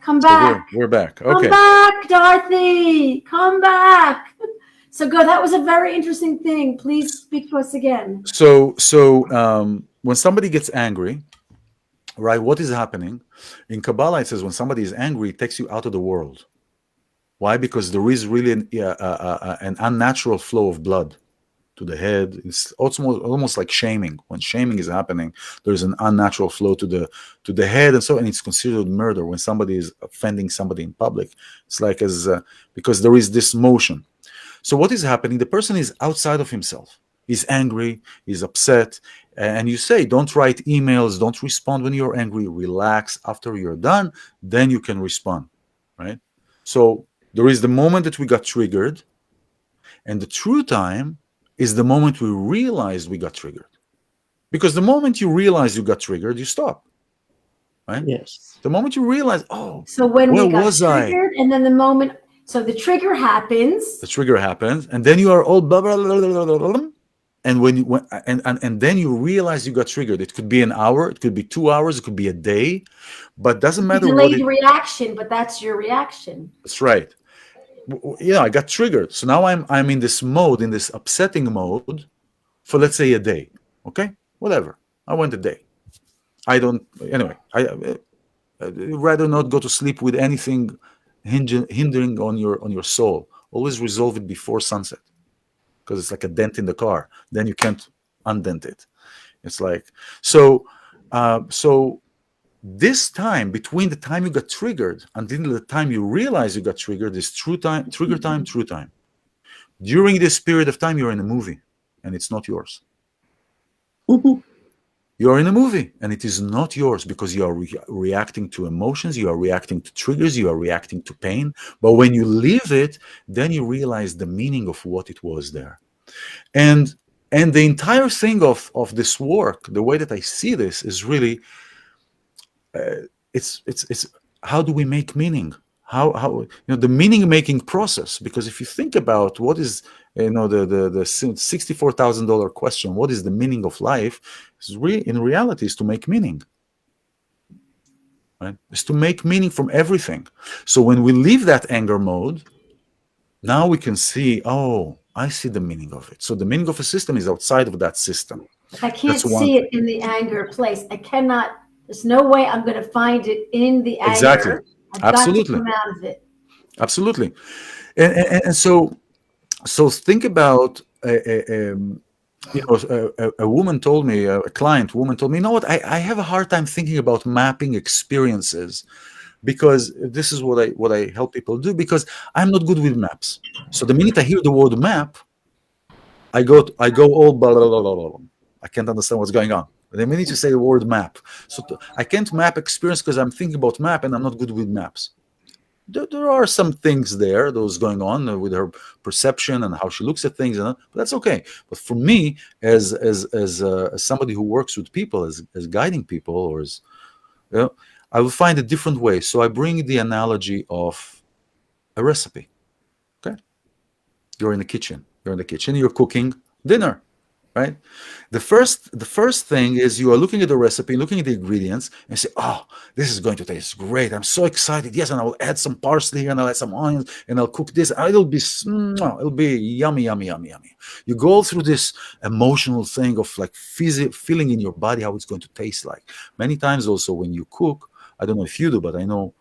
Come back. We're back. Okay. Come back, Dorothy. Come back. So go. That was a very interesting thing. Please speak to us again. So when somebody gets angry, right, what is happening? In Kabbalah, it says when somebody is angry, it takes you out of the world. Why? Because there is really an unnatural flow of blood to the head. It's almost like shaming. When shaming is happening, there's an unnatural flow to the head, and it's considered murder when somebody is offending somebody in public. It's like because there is this motion. So what is happening? The person is outside of himself. He's angry, he's upset, and you say, don't write emails, don't respond when you're angry, relax. After you're done, then you can respond, right? So there is the moment that we got triggered, and the true time is the moment we realized we got triggered. Because the moment you realize you got triggered, you stop, right? Yes. The moment you realize, oh, so when where we got was triggered, and then the moment, so the trigger happens. The trigger happens, and then you are all blah, blah, blah, blah, blah, blah, and then you realize you got triggered. It could be an hour, it could be 2 hours, it could be a day, but doesn't matter. Delayed reaction, but that's your reaction. That's right. Yeah, I got triggered. So now I'm in this mode, in this upsetting mode, for let's say a day. Okay, whatever. I went a day. I'd rather not go to sleep with anything hindering on your soul. Always resolve it before sunset, because it's like a dent in the car. Then you can't undent it. It's like so. This time between the time you got triggered until the time you realize you got triggered is true time, trigger time, true time. During this period of time, you're in a movie, and it's not yours. You're in a movie, and it is not yours because you are reacting to emotions, you are reacting to triggers, you are reacting to pain. But when you leave it, then you realize the meaning of what it was there. And the entire thing of this work, the way that I see this, is really it's how do we make meaning? How the meaning making process? Because if you think about what is the $64,000 question, what is the meaning of life? In reality, is to make meaning. Right? It's to make meaning from everything. So when we leave that anger mode, now we can see, oh, I see the meaning of it. So the meaning of a system is outside of that system. I can't see it in the anger place. I cannot. There's no way I'm going to find it in the anger. Exactly. I've Absolutely. got to come out of it. Absolutely. And so think about a woman told me, a woman told me, you know what, I have a hard time thinking about mapping experiences, because this is what I help people do, because I'm not good with maps. So the minute I hear the word map, I go all blah, blah, blah, blah, blah. I can't understand what's going on. The minute you say the word map, so I can't map experience because I'm thinking about map and I'm not good with maps. There are some things there, those going on with her perception and how she looks at things, but that's okay. But for me, as somebody who works with people, as guiding people, or I will find a different way. So I bring the analogy of a recipe. Okay, you're in the kitchen. You're cooking dinner. Right? The first thing is you are looking at the recipe, looking at the ingredients, and say, oh, this is going to taste great. I'm so excited. Yes, and I will add some parsley here, and I'll add some onions, and I'll cook this. It'll be yummy, yummy, yummy, yummy. You go through this emotional thing of like feeling in your body how it's going to taste like. Many times also when you cook, I don't know if you do, but I know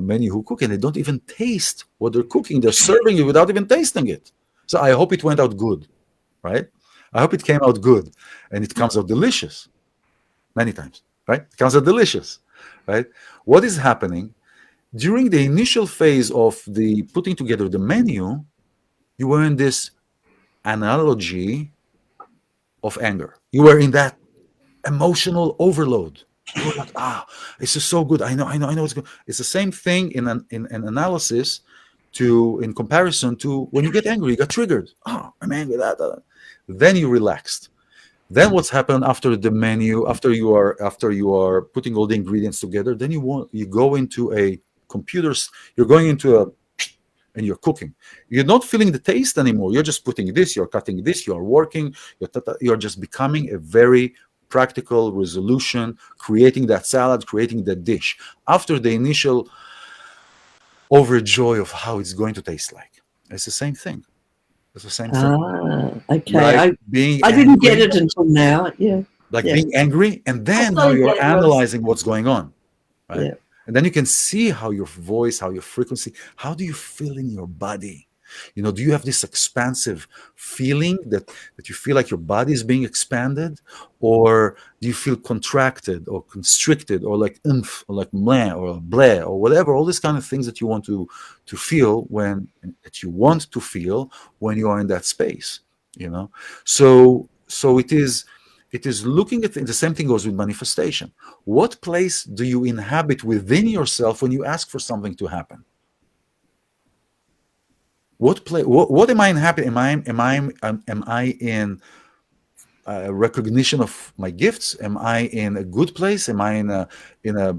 many who cook and they don't even taste what they're cooking. They're serving it without even tasting it. So I hope it went out good, right? I hope it came out good, and it comes out delicious many times, right? It comes out delicious, right? What is happening during the initial phase of the putting together the menu? You were in this analogy of anger. You were in that emotional overload. You were like, this is so good. I know it's good. It's the same thing in an analysis in comparison to when you get angry, you got triggered. Oh, I'm angry. Then you relaxed. Then what's happened after the menu, after you are putting all the ingredients together, then you go into a computer's, you're going into and you're cooking. You're not feeling the taste anymore. You're just putting this, you're cutting this, you're working, you're just becoming a very practical resolution, creating that salad, creating that dish. After the initial overjoy of how it's going to taste like. It's the same thing. It's the same thing. Okay. Like being I didn't get angry, it until now. Yeah. like Yeah. being angry, and then now started you're getting analyzing what's going on, right? Yeah. And then you can see how your voice, how your frequency, how do you feel in your body? Do you have this expansive feeling that you feel like your body is being expanded, or do you feel contracted or constricted, or like or like meh or bleh or whatever? All these kind of things that you want to feel that you want to feel when you are in that space. So it is looking at the same thing goes with manifestation. What place do you inhabit within yourself when you ask for something to happen? What am I inhabiting? Am I in recognition of my gifts? Am I in a good place? Am I in a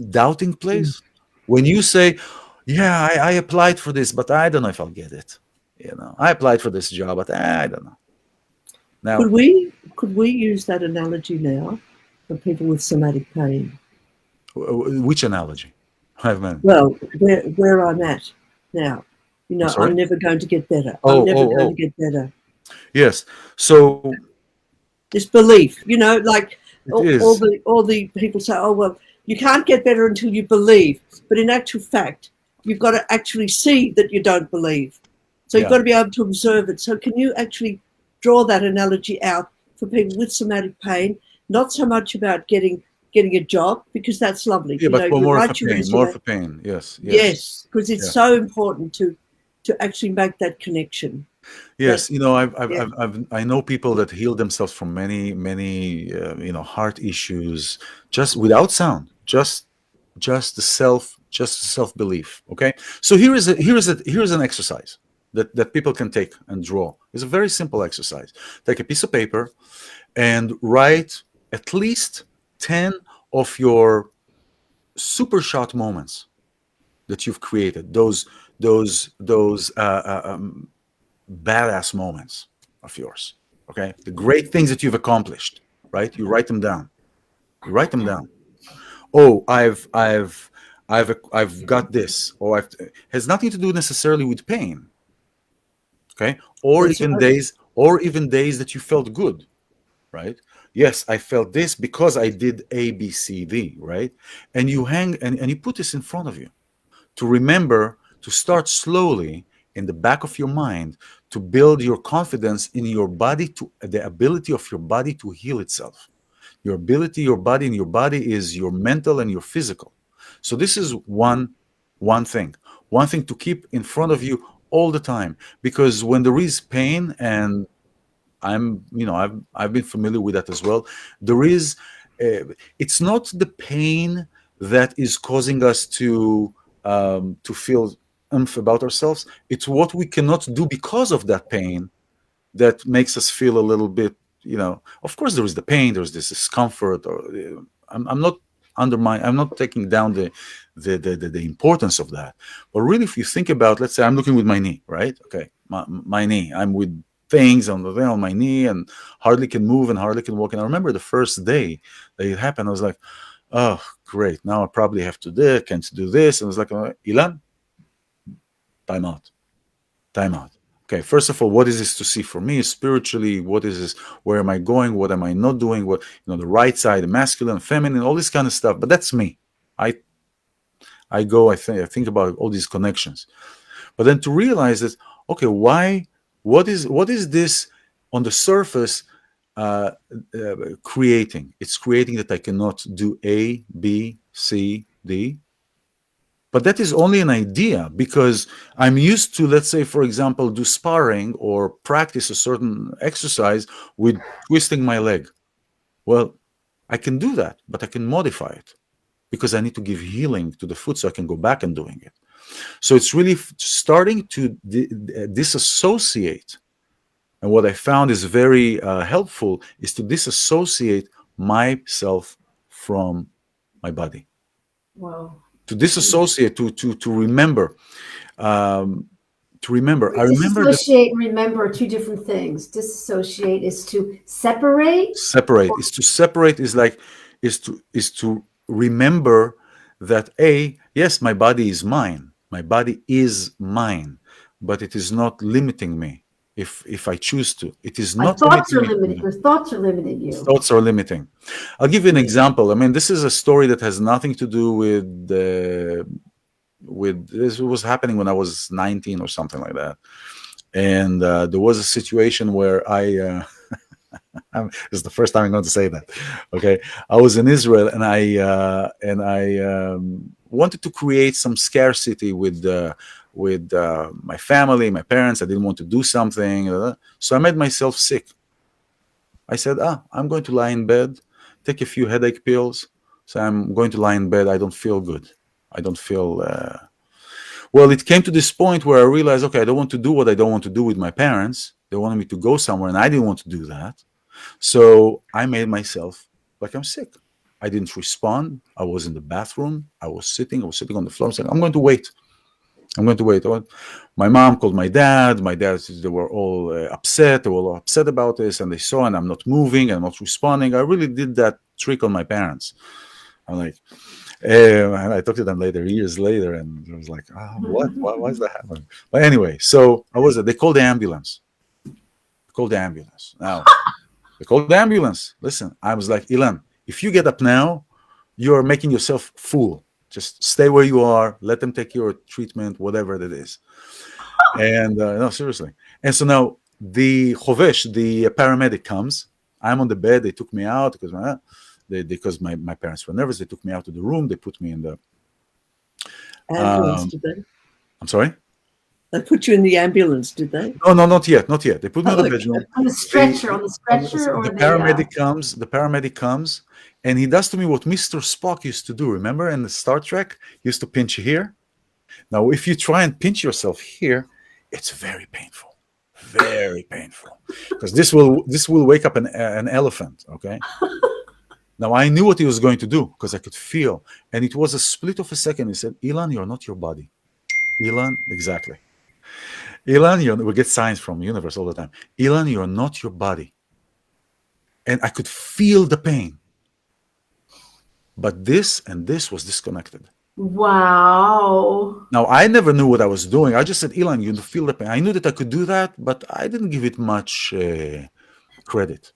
doubting place? When you say, "Yeah, I applied for this, but I don't know if I'll get it," I applied for this job, but I don't know. Now, Could we use that analogy now for people with somatic pain? which analogy? I've meant. Well, where I'm at now, I'm sorry. I'm never going to get better. I'm Oh, never oh, going to oh. get better. Yes. So This belief, like it all is. the people say, oh well, you can't get better until you believe. But in actual fact, you've got to actually see that you don't believe. So you've Yeah. got to be able to observe it. So can you actually draw that analogy out for people with somatic pain? Not so much about getting a job, because that's lovely. Yeah, but for You more of a write your pain, more of resume. a pain. Yes, yes, Yes, because it's yeah. so important to actually make that connection. That Yes, yeah, I know people that heal themselves from many, many, heart issues just without sound, just the self belief. Okay, so here's an exercise that people can take and draw. It's a very simple exercise. Take a piece of paper and write at least 10 of your super short moments that you've created. Those badass moments of yours. Okay, the great things that you've accomplished. Right, you write them down. You write them down. Oh, I've got this, or I've has nothing to do necessarily with pain. Okay, or that's even right. days that you felt good. Right. Yes, I felt this because I did A, B, C, D. Right, and you hang and you put this in front of you to remember to start slowly in the back of your mind to build your confidence in your body, to the ability of your body to heal itself. Your body, and your body is your mental and your physical. So this is one thing to keep in front of you all the time, because when there is pain, and I've been familiar with that as well. There is, it's not the pain that is causing us to feel about ourselves. It's what we cannot do because of that pain that makes us feel a little bit. Of course, there is the pain. There's this discomfort. Or I'm not undermine. I'm not taking down the importance of that. But really, if you think about, let's say I'm looking with my knee, right? Okay, my knee. I'm with things on my knee and hardly can move and hardly can walk. And I remember the first day that it happened, I was like, oh, great. Now I probably have to can't do this. And I was like, Ilan, time out. Time out. Okay, first of all, what is this to see for me spiritually? What is this? Where am I going? What am I not doing? What, the right side, the masculine, feminine, all this kind of stuff. But that's me. I I think about all these connections. But then to realize that, okay, what is this on the surface creating? It's creating that I cannot do A, B, C, D. But that is only an idea, because I'm used to, let's say, for example, do sparring or practice a certain exercise with twisting my leg. Well, I can do that, but I can modify it because I need to give healing to the foot so I can go back and doing it. So it's really starting to disassociate. And what I found is very helpful is to disassociate myself from my body, Wow. to disassociate, to remember. Um, to remember, I remember that Disassociate and remember are two different things. Disassociate is to separate. separate is to remember that, yes, my body is mine, My body is mine, but it is not limiting me. If I choose to, it is My not thoughts limiting are me. limited. Your thoughts are limiting you. Thoughts are limiting. I'll give you an example. I mean, this is a story that has nothing to do with this. Was happening when I was 19 or something like that, and there was a situation where this is the first time I'm going to say that. Okay, I was in Israel, and I wanted to create some scarcity with my family, my parents. I didn't want to do something, so I made myself sick. I said, I'm going to lie in bed, take a few headache pills. So I'm going to lie in bed. I don't feel good. I don't feel. Well, it came to this point where I realized, okay, I don't want to do what I don't want to do with my parents. They wanted me to go somewhere, and I didn't want to do that. So I made myself like I'm sick. I didn't respond. I was in the bathroom. I was sitting on the floor saying, I'm going to wait. I'm going to wait. My mom called my dad. My dad, they were all upset. They were all upset about this, and they saw, and I'm not moving, I'm not responding. I really did that trick on my parents. I'm like, and I talked to them later, years later, and I was like, what? Why is that happening? But anyway, so they called the ambulance. Now, they called the ambulance. Listen, I was like, iLan, if you get up now, you're making yourself fool. Just stay where you are. Let them take your treatment, whatever it is. And no, seriously. And so now the chovesh, the paramedic comes. I'm on the bed. They took me out because my parents were nervous. They took me out to the room. They put me in the ambulance. Did they? I'm sorry? They put you in the ambulance, did they? No, not yet. They put me in the bedroom. On the stretcher, The paramedic comes, and he does to me what Mr. Spock used to do. Remember in the Star Trek, he used to pinch here. Now, if you try and pinch yourself here, it's very painful, because this will wake up an elephant. Okay. Now I knew what he was going to do because I could feel, and it was a split of a second. He said, "iLan, you're not your body." iLan, exactly. iLan, we get signs from the universe all the time. iLan, you're not your body. And I could feel the pain. But this and this was disconnected. Wow. Now, I never knew what I was doing. I just said, iLan, you feel the pain. I knew that I could do that, but I didn't give it much credit.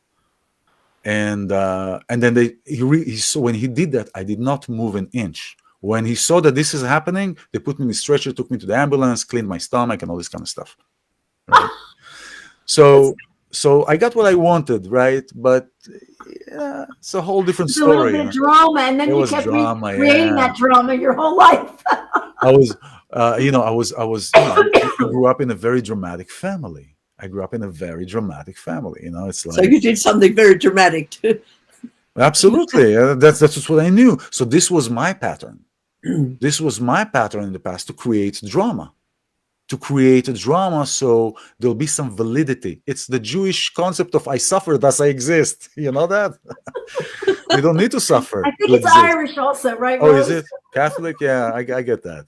And then he saw when he did that, I did not move an inch. When he saw that this is happening, they put me in the stretcher, took me to the ambulance, cleaned my stomach, and all this kind of stuff. Right? So I got what I wanted, right? But yeah, it's a whole different story. A little bit of drama, and then you kept creating that drama your whole life. I grew up in a very dramatic family. It's like, so you did something very dramatic too. Absolutely, that's just what I knew. So this was my pattern. This was my pattern in the past, to create drama. So there'll be some validity. It's the Jewish concept of I suffer, thus I exist. You know that? You don't need to suffer. I think it's Irish also, right? Oh, Rose? Is it Catholic? Yeah, I get that.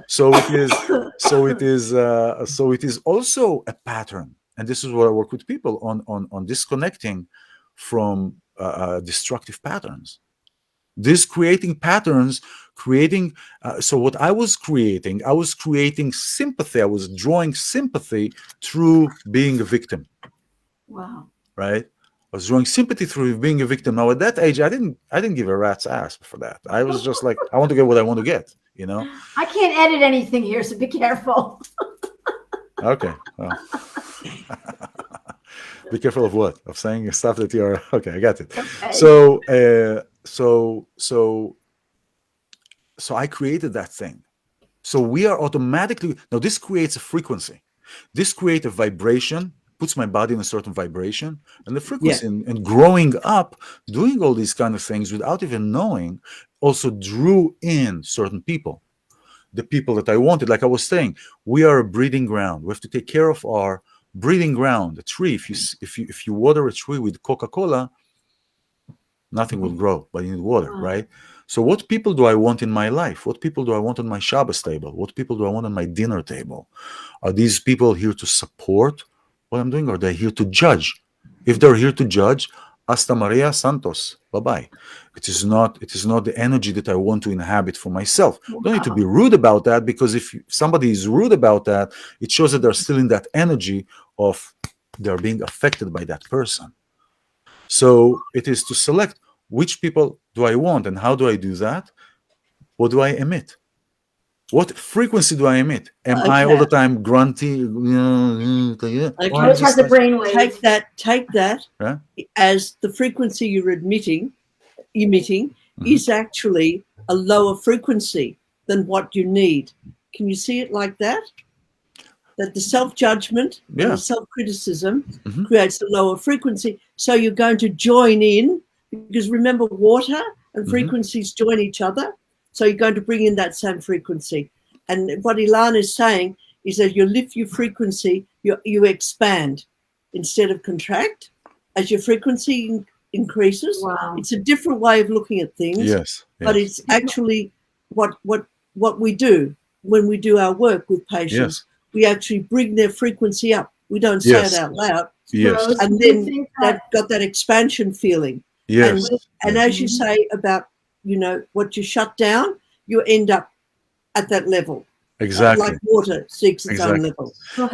So it is also a pattern, and this is what I work with people on disconnecting from destructive patterns. This creating patterns, so what I was creating sympathy. I was drawing sympathy through being a victim. Wow. Right? I was drawing sympathy through being a victim. Now at that age, I didn't give a rat's ass for that. I was just like, I want to get what I want to get, I can't edit anything here, so be careful. Okay. Well. Be careful of what? Of saying stuff that you're okay. I got it. Okay. So I created that thing. So we are automatically now. This creates a frequency. This creates a vibration. Puts my body in a certain vibration, and the frequency. Yeah. And growing up, doing all these kind of things without even knowing, also drew in certain people. The people that I wanted, like I was saying, we are a breeding ground. We have to take care of our breeding ground. A tree, if you water a tree with Coca-Cola, nothing will grow, but you need water, right? So what people do I want in my life? What people do I want on my Shabbos table? What people do I want on my dinner table? Are these people here to support what I'm doing, or are they here to judge? If they're here to judge, Hasta Maria Santos. Bye-bye. It is not the energy that I want to inhabit for myself. Don't need to be rude about that, because if somebody is rude about that, it shows that they're still in that energy of they're being affected by that person. So it is to select which people do I want, and how do I do that? What do I emit? What frequency do I emit? Am I all the time grunty? Okay. Which has a brainwave. Take that Yeah? as the frequency you're emitting is actually a lower frequency than what you need. Can you see it like that? That the self-judgment and the self-criticism creates a lower frequency. So you're going to join in, because remember, water and frequencies join each other. So you're going to bring in that same frequency. And what iLan is saying is that you lift your frequency, you expand instead of contract as your frequency increases. Wow. It's a different way of looking at things. Yes. But it's actually what we do when we do our work with patients. We actually bring their frequency up. We don't say it out loud. Yes. And then they've got that expansion feeling. Yes. And as you say about, what you shut down, you end up at that level. Exactly. Like water seeks its own level. So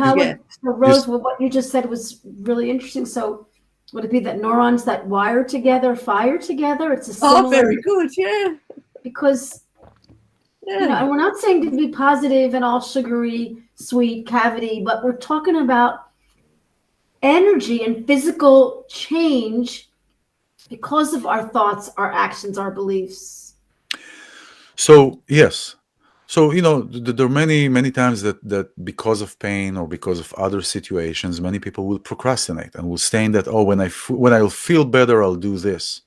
Rose, what you just said was really interesting. So would it be that neurons that wire together fire together? It's a similar, very good, yeah. Because and we're not saying to be positive and all sugary, sweet, cavity, but we're talking about energy and physical change because of our thoughts, our actions, our beliefs. So yes. So, there are many times that because of pain or because of other situations, many people will procrastinate and will stay in that, when I'll feel better, I'll do this.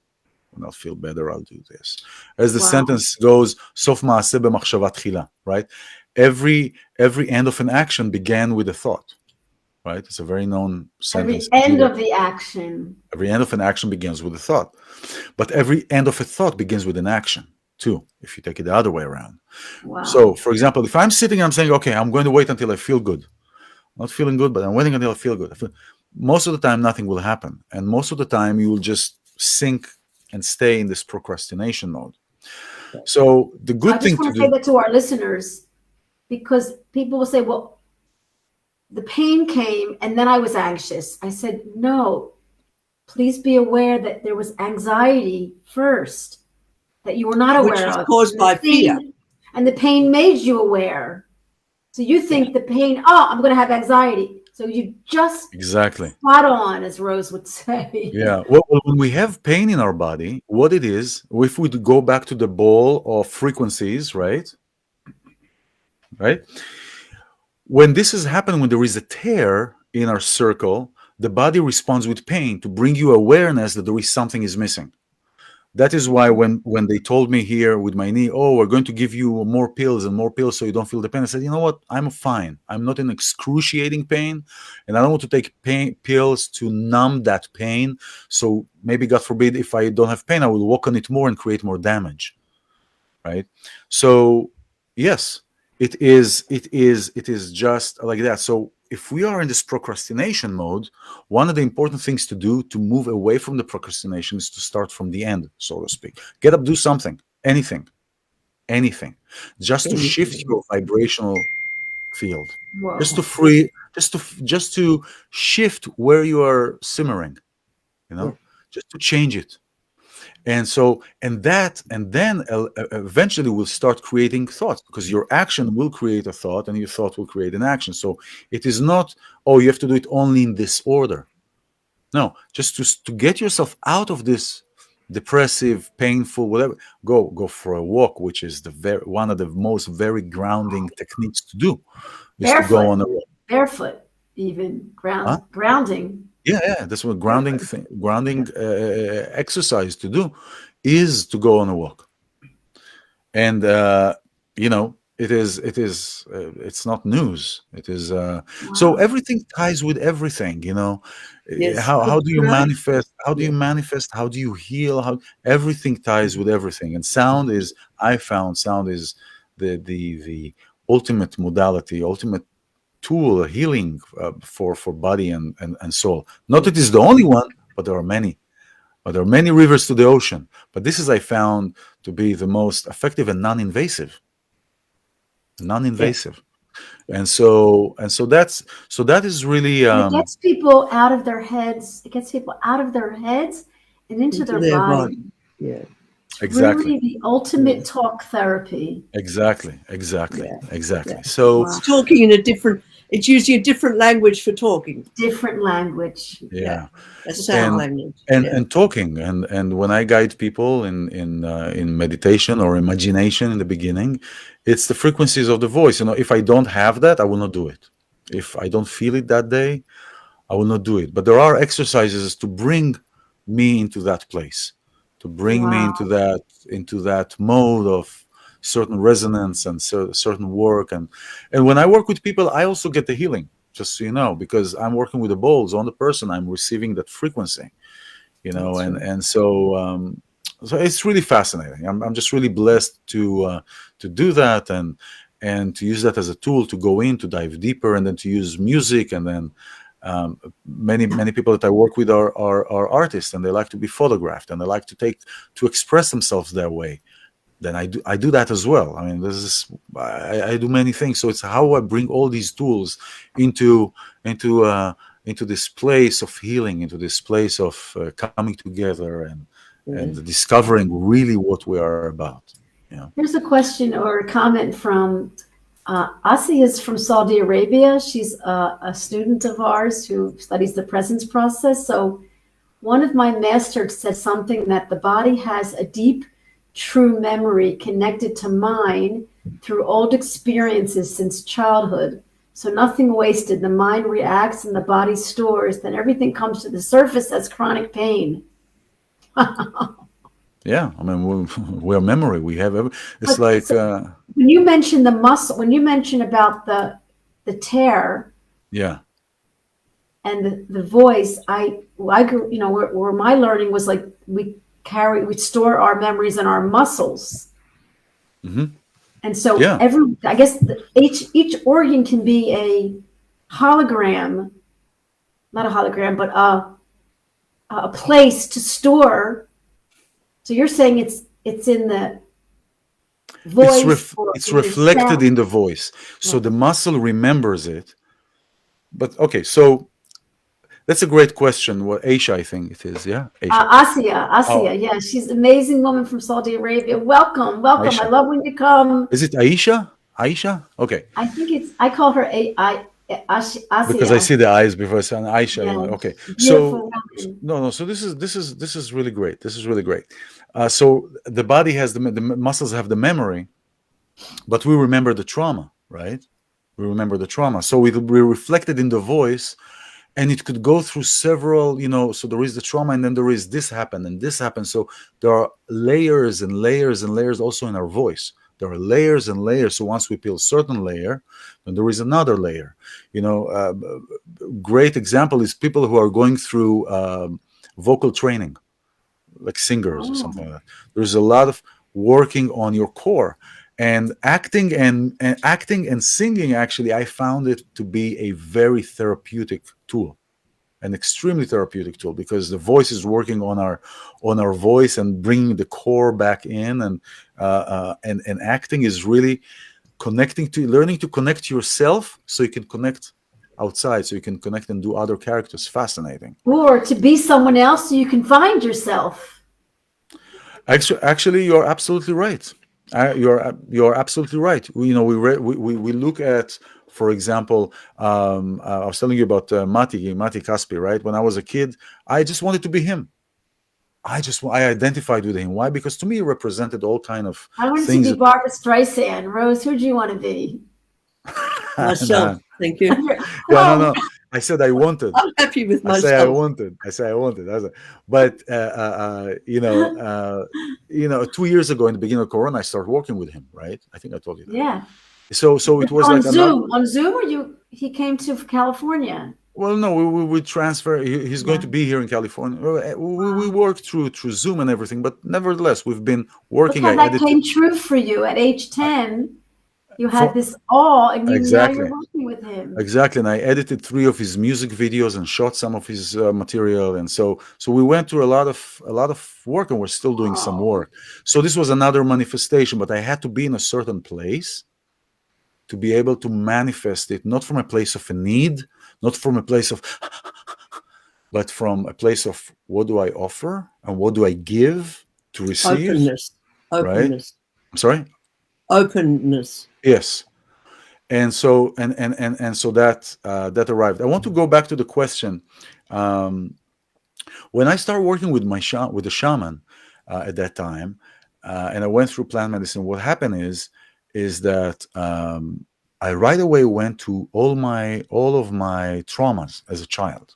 When I'll feel better, I'll do this. As the sentence goes, Sof ma'aseh b'machshava tchila, right? Every end of an action began with a thought, right? It's a very known sentence. Every end of the action. Every end of an action begins with a thought. But every end of a thought begins with an action, too, if you take it the other way around. Wow. So, for example, if I'm sitting, I'm saying, okay, I'm going to wait until I feel good. I'm not feeling good, but I'm waiting until I feel good. Most of the time, nothing will happen. And most of the time, you will just sink and stay in this procrastination mode. So the good thing to do... I just want to say that to our listeners, because people will say, well, the pain came and then I was anxious. I said, no, please be aware that there was anxiety first that you were not aware of. Which was caused by fear. And the pain made you aware. So you think the pain, I'm going to have anxiety. So you just spot on, as Rose would say. Yeah. Well, when we have pain in our body, what it is, if we go back to the ball of frequencies, right? When this is happening, when there is a tear in our circle, the body responds with pain to bring you awareness that there is something is missing. That is why when they told me here with my knee, we're going to give you more pills so you don't feel the pain, I said, you know what? I'm fine. I'm not in excruciating pain, and I don't want to take pills to numb that pain. So maybe, God forbid, if I don't have pain, I will walk on it more and create more damage, right? So yes, it is just like that. So if we are in this procrastination mode, one of the important things to do to move away from the procrastination is to start from the end, so to speak. Get up, do something, anything, just to shift your vibrational field, just to shift where you are simmering, just to change it. And then eventually we'll start creating thoughts, because your action will create a thought and your thought will create an action. So it is not, you have to do it only in this order. No, just to get yourself out of this depressive, painful, whatever, go for a walk, which is one of the most very grounding techniques to do. Barefoot, to go on a walk. Barefoot, even grounding. Yeah, that's what grounding exercise to do is to go on a walk. And it's not news. It is so everything ties with everything, Yes. How do you manifest? How do you manifest? How do you heal? Everything ties with everything. And I found sound is the ultimate modality, ultimate tool, healing for body and soul. Not that it's the only one, but there are many. There are many rivers to the ocean, but this is, I found, to be the most effective and non-invasive. Non-invasive. Yeah. And so that is really It gets people out of their heads. It gets people out of their heads and into their body. Yeah. It's exactly. really the ultimate talk therapy. Exactly. Yeah. So Wow. It's talking in a different, it's using a different language for talking. Different language. yeah. A sound language. And talking, and when I guide people in meditation or imagination in the beginning, it's the frequencies of the voice. If I don't have that, I will not do it. If I don't feel it that day, I will not do it. But there are exercises to bring me into that place, to bring me into that mode of certain resonance and certain work. And when I work with people, I also get the healing, just so you know, because I'm working with the balls on the person. I'm receiving that frequency, and so it's really fascinating. I'm just really blessed to do that and to use that as a tool to go in, to dive deeper, and then to use music. And then many people that I work with are artists, and they like to be photographed, and they like to express themselves their way. Then I do that as well. I mean, I do many things. So it's how I bring all these tools into this place of healing, into this place of coming together and discovering really what we are about. Here's a question or a comment from Asi is from Saudi Arabia. She's a student of ours who studies the presence process. So one of my masters said something that the body has a deep, true memory connected to mind through old experiences since childhood. So nothing wasted. The mind reacts and the body stores. Then everything comes to the surface as chronic pain. Yeah, I mean, we're memory. We have it's like when you mention the muscle, when you mention about the tear, yeah, and the voice, I grew, where my learning was like we store our memories in our muscles, and so I guess each organ can be a hologram, not a hologram, but a place to store. So you're saying it's in the voice. It's reflected in the voice. So the muscle remembers it. But okay, so that's a great question. What Aisha, I think it is, yeah? Asia. Yeah, she's an amazing woman from Saudi Arabia. Welcome. Aisha. I love when you come. Is it Aisha? Aisha? Okay. I call her Asia. Because I see the eyes before saying Aisha. Yeah. Okay. So no. So this is really great. This is really great. So the body has the muscles have the memory, but we remember the trauma, right? We remember the trauma. So it will be reflected in the voice, and it could go through several, so there is the trauma, and then there is this happened and this happened. So there are layers and layers and layers also in our voice. There are layers and layers. So once we peel a certain layer, then there is another layer. Great example is people who are going through vocal training, like singers or something like that. There's a lot of working on your core, and acting and singing. Actually, I found it to be a very therapeutic tool, an extremely therapeutic tool, because the voice is working on our voice and bringing the core back in, and acting is really learning to connect yourself, so you can connect outside, so you can connect and do other characters. Fascinating. Or to be someone else so you can find yourself. Actually, you're absolutely right. You're absolutely right. We look at, for example, I was telling you about Mati Kaspi, right? When I was a kid, I just wanted to be him. I identified with him. Why? Because to me, it represented all kind of I wanted things. to be Barbara Streisand. Rose, who do you want to be? Myself. Thank you. Yeah, no. I said I wanted. I'm happy with myself. I say I wanted. But 2 years ago, in the beginning of Corona, I started working with him. Right? I think I told you that. Yeah. So it was on like Zoom. On Zoom, or he came to California. Well, no, we transfer. He's going to be here in California. We worked through Zoom and everything, but nevertheless, we've been working. Look how that came true for you at age 10. You had this awe, and now Exactly. you're working with him. Exactly, and I edited 3 of his music videos and shot some of his material, and so we went through a lot of work, and we're still doing some work. So this was another manifestation, but I had to be in a certain place to be able to manifest it, not from a place of a need, not from a place of, but from a place of what do I offer and what do I give to receive. Openness. Right? I'm sorry. Openness. Yes. And so so that arrived. I want to go back to the question. When I started working with the shaman at that time, and I went through plant medicine, what happened is that I right away went to all of my traumas as a child.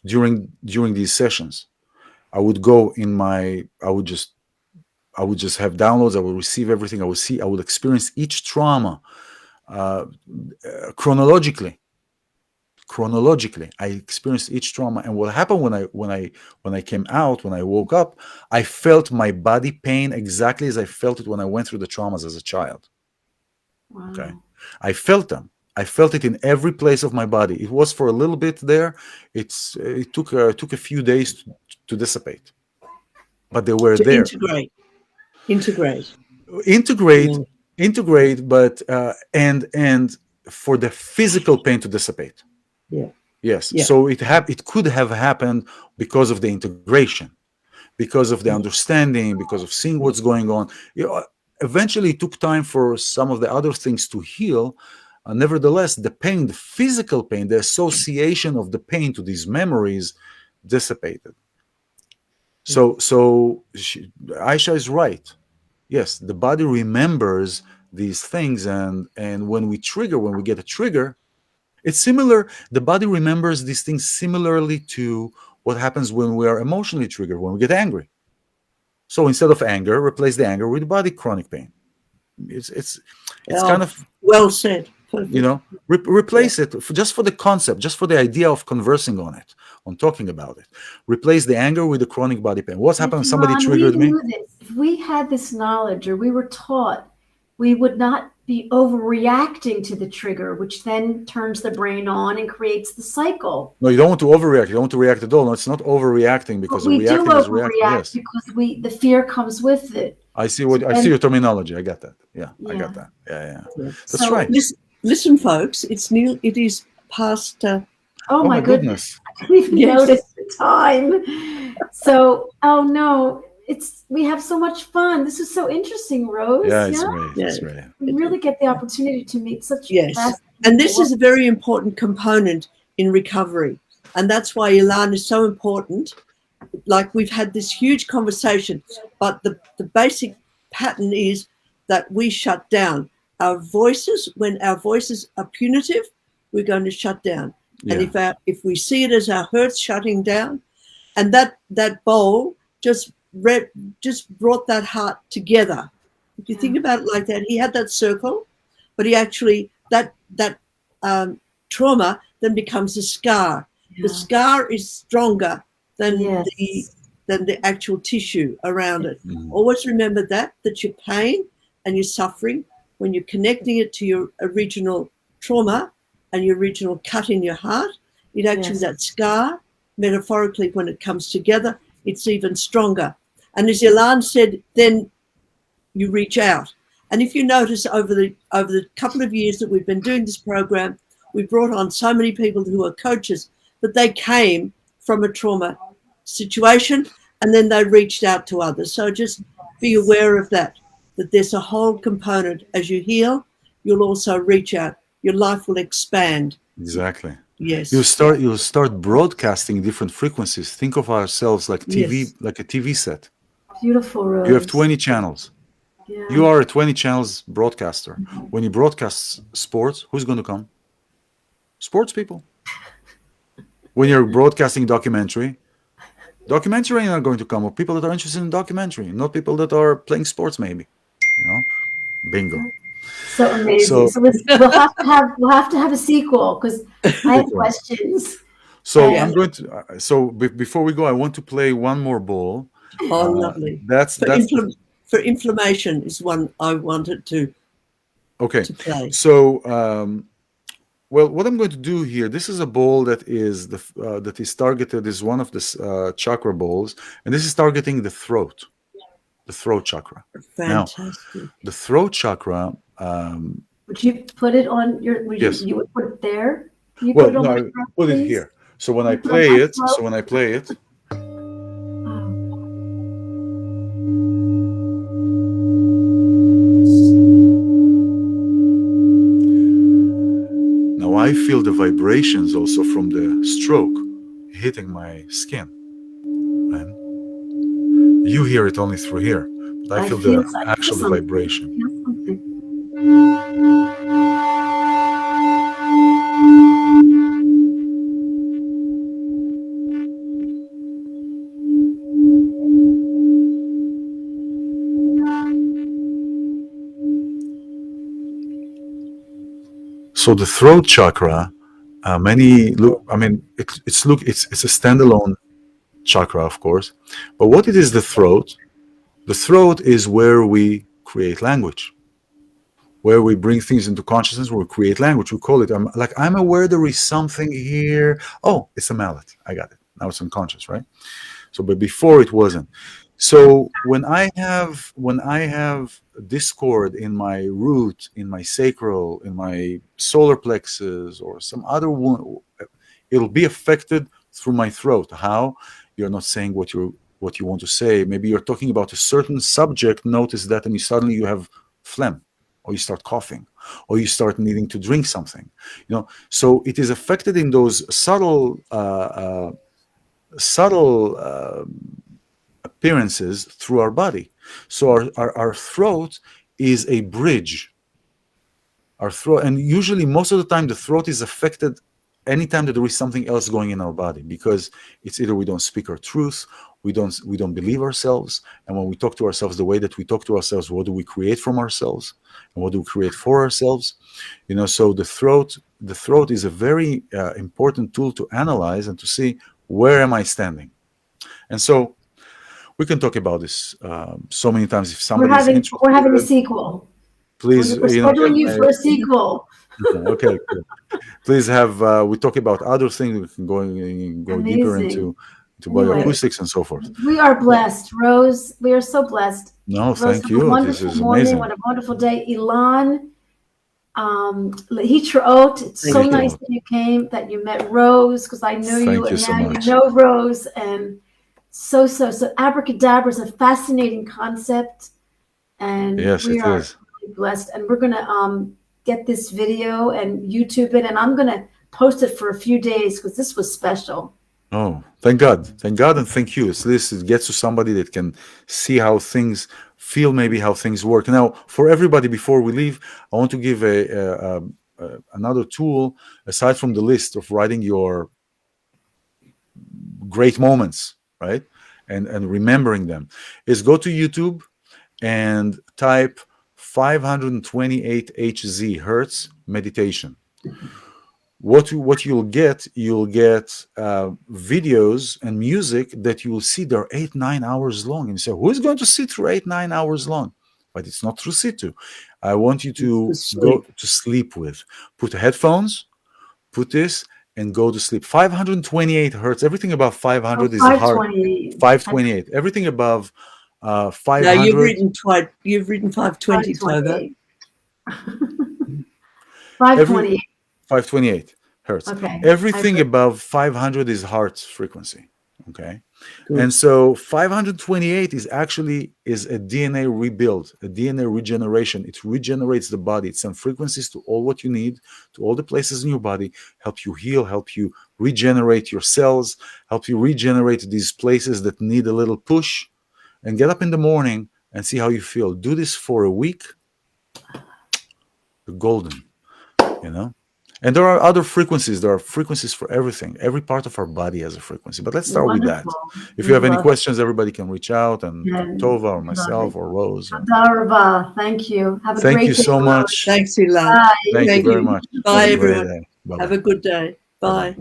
During these sessions, I would go I would just have downloads. I would receive everything. I would experience each trauma chronologically. I experienced each trauma, and what happened when I came out, when I woke up, I felt my body pain exactly as I felt it when I went through the traumas as a child. Wow. Okay, I felt them. I felt it in every place of my body. It was for a little bit there. It took a few days to dissipate, but they were there. Integrate, but and for the physical pain to dissipate. Yeah. Yes. Yeah. So it could have happened because of the integration, because of the understanding, because of seeing what's going on. Eventually, it took time for some of the other things to heal. Nevertheless, the pain, the physical pain, the association of the pain to these memories dissipated. So Aisha is right. Yes, the body remembers these things, and when we get a trigger, it's similar. The body remembers these things similarly to what happens when we are emotionally triggered, when we get angry. So instead of anger, replace the anger with body chronic pain. It's kind of well said. Perfect. Replace it just for the concept, just for the idea of conversing on it, on talking about it. Replace the anger with the chronic body pain. What's happened? Somebody triggered me. If we had this knowledge, or we were taught, we would not be overreacting to the trigger, which then turns the brain on and creates the cycle. No, you don't want to overreact. You don't want to react at all. No, it's not overreacting, because we do overreact yes. because the fear comes with it. I see your terminology. I got that. Yeah, I got that. Yeah. That's right. Listen, folks. It is past. Oh my goodness! We've noticed the time. So, oh no. We have so much fun. This is so interesting, Rose. Yeah, it's great. It's great. We really get the opportunity to meet such and this is a very important component in recovery, and that's why iLan is so important. Like, we've had this huge conversation, but the basic pattern is that we shut down our voices. When our voices are punitive, we're going to shut down. Yeah. And if we see it as our hurts shutting down, and that bowl just brought that heart together. If you think about it like that, he had that circle, but he actually that trauma then becomes a scar. The scar is stronger than the actual tissue around it. Always remember that your pain and your suffering, when you're connecting it to your original trauma and your original cut in your heart, it actually that scar, metaphorically, when it comes together, it's even stronger. And as iLan said, then you reach out. And if you notice, over the couple of years that we've been doing this program, we brought on so many people who are coaches, but they came from a trauma situation, and then they reached out to others. So just be aware of that there's a whole component. As you heal, you'll also reach out. Your life will expand. Exactly. Yes. You'll start broadcasting different frequencies. Think of ourselves like TV, like a TV set. Beautiful, Rose. You have 20 channels. Yeah. You are a 20 channels broadcaster. When you broadcast sports, who's going to come? Sports people. When you're broadcasting documentary are not going to come, or people that are interested in documentary, not people that are playing sports, maybe. Bingo. So amazing. So we'll have to have a sequel, because I have questions. So I'm going to. So before we go, I want to play one more ball. Oh, lovely. That's for inflammation is one I wanted to Okay. to play. So, well, what I'm going to do here, this is a ball that is that is targeted, is one of the chakra balls, and this is targeting the throat chakra. Fantastic. Now, the throat chakra. Would you put it on your? Yes. You would put it there? Can you Well, put it on no, my I throat, put it please? here. So when I You put it on play my it, throat? Oh. now I feel the vibrations also from the stroke hitting my skin. And you hear it only through here, but I feel the actual vibration. I feel something. So the throat chakra, many look. I mean, it's a standalone chakra, of course, but what it is, the throat. The throat is where we create language, where we bring things into consciousness, where we create language. We call it. I'm aware there is something here. Oh, it's a mallet. I got it. Now it's unconscious, right? So, but before it wasn't. So when I have discord in my root, in my sacral, in my solar plexus, or some other one, it'll be affected through my throat. How? You're not saying what you want to say. Maybe you're talking about a certain subject. Notice that, and suddenly you have phlegm, or you start coughing, or you start needing to drink something. So it is affected in those subtle appearances through our body. So our throat is a bridge. Our throat, and usually most of the time the throat is affected anytime that there is something else going in our body, because it's either we don't speak our truth, we don't believe ourselves, and when we talk to ourselves the way that we talk to ourselves, what do we create from ourselves, and what do we create for ourselves? So the throat is a very important tool to analyze and to see, where am I standing? And so we can talk about this so many times. If somebody is interested, we're having a sequel. please, We're scheduling you for a sequel. Okay, cool. Please have we talk about other things. We can go deeper into bioacoustics and so forth. We are blessed, Rose. We are so blessed. No, Rose, thank you. This is amazing. What a wonderful day, iLan. Hitraot. It's so nice that you came, that you met Rose, because I know you, and now you know Rose, and so abracadabra is a fascinating concept, and yes, we it are is. really blessed. And we're gonna get this video and YouTube it, and I'm gonna post it for a few days because this was special. Oh, thank God, and thank you. At least it gets to somebody that can see how things feel, maybe how things work. Now, for everybody, before we leave, I want to give another tool aside from the list of writing your great moments, right, and remembering them, is go to YouTube and type 528 Hz hertz meditation. What you'll get videos and music that you will see they're 8-9 hours long, and you say, who is going to sit through 8-9 hours long? But it's not through situ. I want you to go to sleep with. Put headphones, put this, and go to sleep. 528 hertz. Everything above 500 is hard. 528. Everything above 500. Now you've written 520, Tova. 528. 528 hertz. Okay. Everything above 500 is heart frequency. Okay. Good. And so 528 is a DNA rebuild, a DNA regeneration. It regenerates the body. It sends frequencies to all what you need, to all the places in your body, help you heal, help you regenerate your cells, help you regenerate these places that need a little push, and get up in the morning and see how you feel. Do this for a week. You're golden, And there are other frequencies. There are frequencies for everything. Every part of our body has a frequency. But let's start with that. If you have any questions, everybody can reach out, and Tova or myself or Rose. Thank you. Have a great day. Thank you so much. Thanks, iLan. Thank you very much. Bye, everyone. Have a good day. Bye.